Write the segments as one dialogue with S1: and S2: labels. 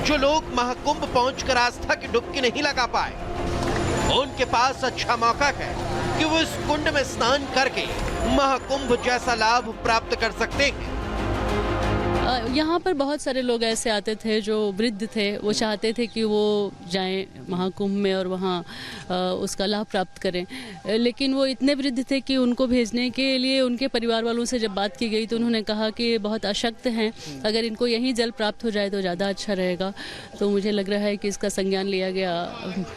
S1: जो लोग महाकुंभ पहुंचकर आस्था की डुबकी नहीं लगा पाए, उनके पास अच्छा मौका है कि वो इस कुंड में स्नान करके महाकुंभ जैसा लाभ प्राप्त कर सकते हैं।
S2: यहाँ पर बहुत सारे लोग ऐसे आते थे जो वृद्ध थे, वो चाहते थे कि वो जाएं महाकुंभ में और वहाँ उसका लाभ प्राप्त करें, लेकिन वो इतने वृद्ध थे कि उनको भेजने के लिए उनके परिवार वालों से जब बात की गई तो उन्होंने कहा कि बहुत अशक्त हैं, अगर इनको यहीं जल प्राप्त हो जाए तो ज़्यादा अच्छा रहेगा। तो मुझे लग रहा है कि इसका संज्ञान लिया गया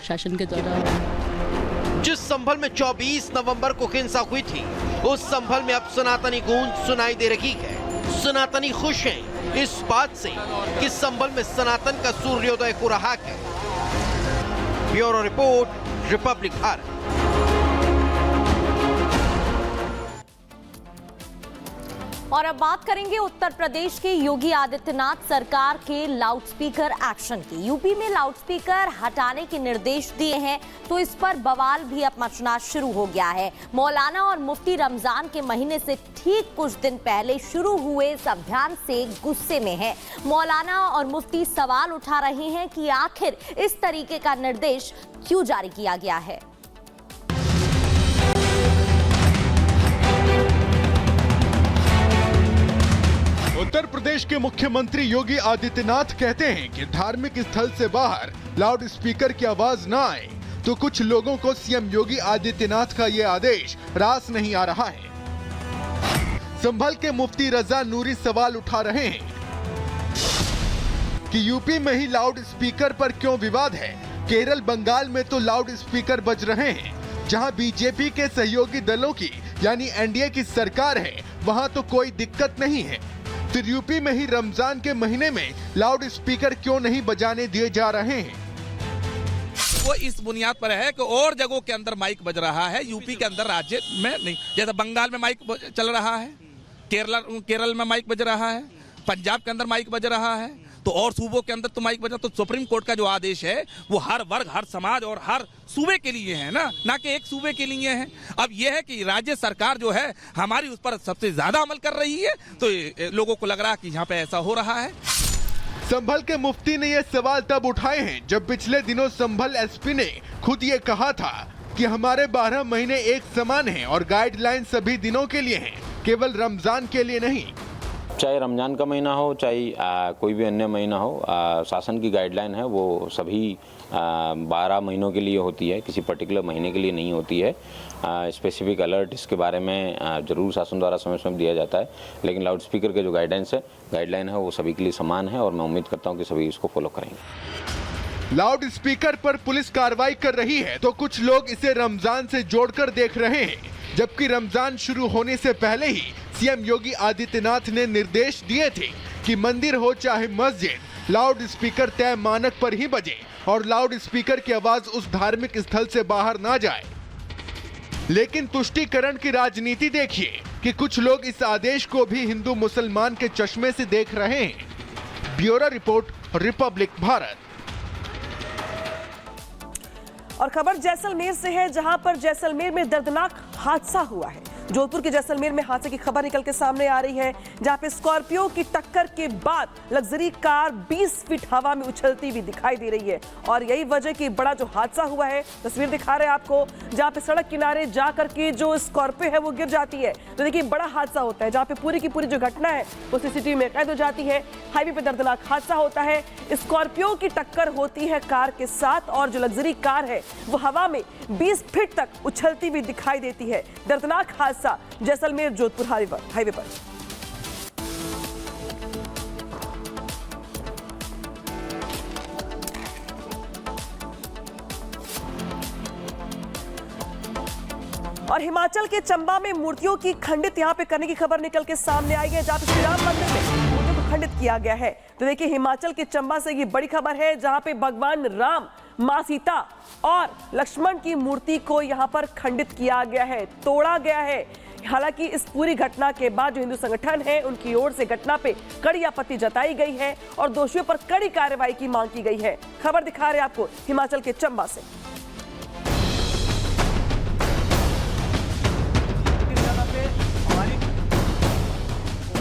S2: शासन के द्वारा।
S1: जिस संभल में 24 नवंबर को हिंसा हुई थी, उस संभल में अब सनातनी गूंज सुनाई दे रही है। सनातनी खुश हैं इस बात से कि संभल में सनातन का सूर्योदय हो रहा है। Bureau report, Republic Bharat.
S3: और अब बात करेंगे उत्तर प्रदेश के योगी आदित्यनाथ सरकार के लाउडस्पीकर एक्शन की। यूपी में लाउडस्पीकर हटाने के निर्देश दिए हैं तो इस पर बवाल भी अब मचना शुरू हो गया है। मौलाना और मुफ्ती रमजान के महीने से ठीक कुछ दिन पहले शुरू हुए इस अभियान से गुस्से में हैं। मौलाना और मुफ्ती सवाल उठा रहे हैं कि आखिर इस तरीके का निर्देश क्यों जारी किया गया है।
S4: उत्तर प्रदेश के मुख्यमंत्री योगी आदित्यनाथ कहते हैं कि धार्मिक स्थल से बाहर लाउड स्पीकर की आवाज न आए, तो कुछ लोगों को सीएम योगी आदित्यनाथ का ये आदेश रास नहीं आ रहा है। संभल के मुफ्ती रजा नूरी सवाल उठा रहे हैं कि यूपी में ही लाउड स्पीकर पर क्यों विवाद है। केरल, बंगाल में तो लाउड स्पीकर बज रहे हैं। जहां बीजेपी के सहयोगी दलों की यानी एनडीए की सरकार है, वहां तो कोई दिक्कत नहीं है। फिर यूपी में ही रमजान के महीने में लाउड स्पीकर क्यों नहीं बजाने दिए जा रहे हैं।
S5: वो इस बुनियाद पर है कि और जगहों के अंदर माइक बज रहा है, यूपी के अंदर राज्य में नहीं। जैसे बंगाल में माइक चल रहा है, केरल में माइक बज रहा है, पंजाब के अंदर माइक बज रहा है, तो और सूबों के अंदर तो माइक बजा। तो सुप्रीम कोर्ट का जो आदेश है वो हर वर्ग, हर समाज और हर सूबे के लिए है ना कि एक सूबे के लिए है। अब यह है कि राज्य सरकार जो है हमारी उस पर सबसे ज्यादा अमल कर रही है, तो लोगों को लग रहा है कि यहाँ पे ऐसा हो रहा है।
S4: संभल के मुफ्ती ने ये सवाल तब उठाए हैं जब पिछले दिनों संभल एसपी ने खुद ये कहा था कि हमारे 12 महीने एक समान हैं और गाइडलाइन सभी दिनों के लिए हैं, केवल रमजान के लिए नहीं।
S6: चाहे रमजान का महीना हो, चाहे कोई भी अन्य महीना हो, शासन की गाइडलाइन है वो सभी 12 महीनों के लिए होती है, किसी पर्टिकुलर महीने के लिए नहीं होती है। स्पेसिफिक अलर्ट इसके बारे में जरूर शासन द्वारा समय समय दिया जाता है, लेकिन लाउड स्पीकर के जो गाइडलाइन है वो सभी के लिए समान है और मैं उम्मीद करता हूँ कि सभी इसको फॉलो करेंगे।
S4: लाउड स्पीकर पर पुलिस कार्रवाई कर रही है तो कुछ लोग इसे रमजान से जोड़कर देख रहे हैं, जबकि रमजान शुरू होने से पहले ही सीएम योगी आदित्यनाथ ने निर्देश दिए थे कि मंदिर हो चाहे मस्जिद, लाउड स्पीकर तय मानक पर ही बजे और लाउड स्पीकर की आवाज उस धार्मिक स्थल से बाहर ना जाए। लेकिन तुष्टीकरण की राजनीति देखिए कि कुछ लोग इस आदेश को भी हिंदू मुसलमान के चश्मे से देख रहे हैं। Bureau report, Republic Bharat.
S7: और खबर जैसलमेर से है, जहां पर जैसलमेर में दर्दनाक हादसा हुआ है। जोधपुर के जैसलमेर में हादसे की खबर निकल के सामने आ रही है, जहां पे स्कॉर्पियो की टक्कर के बाद लग्जरी कार 20 फीट हवा में उछलती हुई दिखाई दे रही है। और यही वजह कि बड़ा जो हादसा हुआ है, तस्वीर दिखा रहे हैं आपको, जहां पे सड़क किनारे जाकर के जो स्कॉर्पियो है वो गिर जाती है। तो देखिए बड़ा हादसा होता है, जहां पे पूरी की पूरी जो घटना है वो सीसीटीवी में कैद हो जाती है। हाईवे पे दर्दनाक हादसा होता है, स्कॉर्पियो की टक्कर होती है कार के साथ और जो लग्जरी कार है वो हवा में 20 फीट तक उछलती हुई दिखाई देती है। दर्दनाक हादसा जैसलमेर जोधपुर हाईवे पर। और हिमाचल के चंबा में मूर्तियों की खंडित यहां पे करने की खबर निकल के सामने आई है, जहां पे श्री राम मंदिर में मूर्तियों को खंडित किया गया है। तो देखिए हिमाचल के चंबा से ये बड़ी खबर है, जहां पे भगवान राम, मां सीता और लक्ष्मण की मूर्ति को यहां पर खंडित किया गया है, तोड़ा गया है। हालांकि इस पूरी घटना के बाद जो हिंदू संगठन है उनकी ओर से घटना पे कड़ी आपत्ति जताई गई है और दोषियों पर कड़ी कार्रवाई की मांग की गई है। खबर दिखा रहे हैं आपको हिमाचल के चंबा से।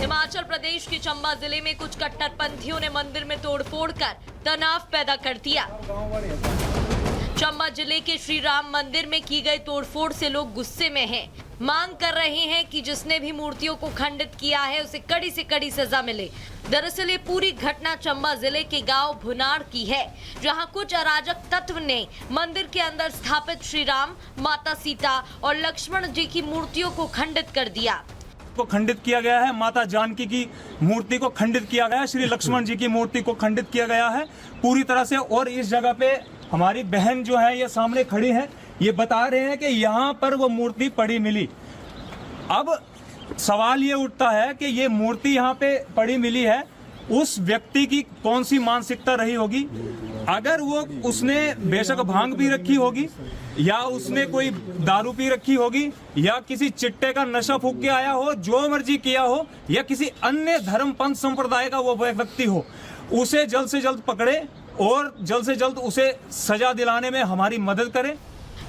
S8: हिमाचल प्रदेश के चंबा जिले में कुछ कट्टरपंथियों ने मंदिर में तोड़फोड़ कर
S3: तनाव पैदा कर दिया। चंबा जिले के श्री राम मंदिर में की गई तोड़फोड़ से लोग गुस्से में हैं। मांग कर रहे हैं कि जिसने भी मूर्तियों को खंडित किया है उसे कड़ी से कड़ी सजा मिले। दरअसल ये पूरी घटना चंबा जिले के गांव भुनाड़ की है, जहां कुछ अराजक तत्व ने मंदिर के अंदर स्थापित श्री राम, माता सीता और लक्ष्मण जी की मूर्तियों को खंडित कर दिया।
S8: को खंडित किया गया है, माता जानकी की मूर्ति को खंडित किया गया है, श्री लक्ष्मण जी की मूर्ति को खंडित किया गया है पूरी तरह से। और इस जगह पे हमारी बहन जो है ये सामने खड़ी है, ये बता रहे हैं कि यहाँ पर वो मूर्ति पड़ी मिली। अब सवाल ये उठता है कि ये मूर्ति यहाँ पे पड़ी मिली है, उस व्यक्ति की कौन सी मानसिकता रही होगी। अगर वो उसने बेशक भांग पी रखी होगी या उसने कोई दारू पी रखी होगी या किसी चिट्टे का नशा फूक के आया हो, जो मर्जी किया हो, या किसी अन्य धर्म पंथ संप्रदाय का वो व्यक्ति हो, उसे जल्द से जल्द पकड़े और जल्द से जल्द उसे सजा दिलाने में हमारी मदद करें।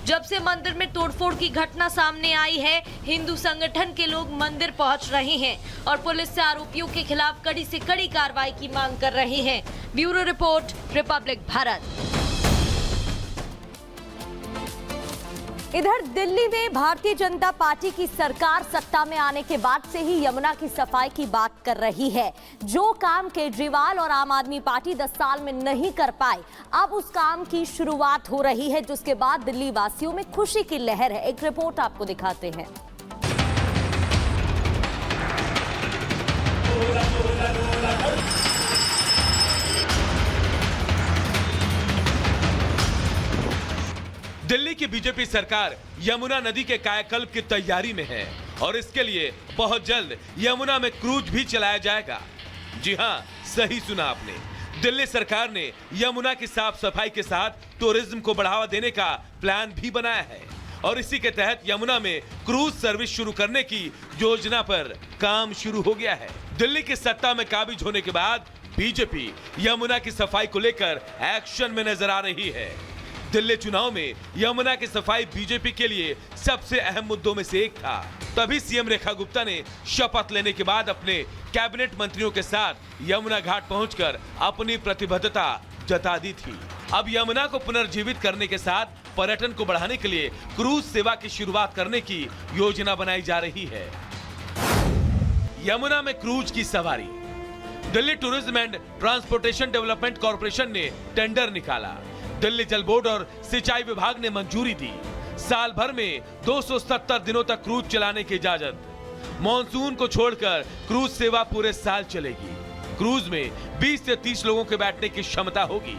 S3: जब से मंदिर में तोड़फोड़ की घटना सामने आई है, हिंदू संगठन के लोग मंदिर पहुंच रहे हैं और पुलिस से आरोपियों के खिलाफ कड़ी से कड़ी कार्रवाई की मांग कर रहे हैं। Bureau report, Republic Bharat. इधर दिल्ली में भारतीय जनता पार्टी की सरकार सत्ता में आने के बाद से ही यमुना की सफाई की बात कर रही है। जो काम केजरीवाल और आम आदमी पार्टी 10 साल में नहीं कर पाए, अब उस काम की शुरुआत हो रही है, जिसके बाद दिल्ली वासियों में खुशी की लहर है। एक रिपोर्ट आपको दिखाते हैं।
S9: दिल्ली की बीजेपी सरकार यमुना नदी के कायाकल्प की तैयारी में है और इसके लिए बहुत जल्द यमुना में क्रूज भी चलाया जाएगा। जी हां, सही सुना आपने। दिल्ली सरकार ने यमुना की साफ सफाई के साथ टूरिज्म को बढ़ावा देने का प्लान भी बनाया है और इसी के तहत यमुना में क्रूज सर्विस शुरू करने की योजना पर काम शुरू हो गया है। दिल्ली की सत्ता में काबिज होने के बाद बीजेपी यमुना की सफाई को लेकर एक्शन में नजर आ रही है। दिल्ली चुनाव में यमुना की सफाई बीजेपी के लिए सबसे अहम मुद्दों में से एक था। तभी सीएम रेखा गुप्ता ने शपथ लेने के बाद अपने कैबिनेट मंत्रियों के साथ यमुना घाट पहुंचकर अपनी प्रतिबद्धता जता दी थी। अब यमुना को पुनर्जीवित करने के साथ पर्यटन को बढ़ाने के लिए क्रूज सेवा की शुरुआत करने की योजना बनाई जा रही है। यमुना में क्रूज की सवारी। Delhi tourism and transportation development corporation ने टेंडर निकाला। दिल्ली जल बोर्ड और सिंचाई विभाग ने मंजूरी दी। साल भर में 270 दिनों तक क्रूज चलाने की इजाजत। मॉनसून को छोड़कर क्रूज सेवा पूरे साल चलेगी। क्रूज में 20 से 30 लोगों के बैठने की क्षमता होगी।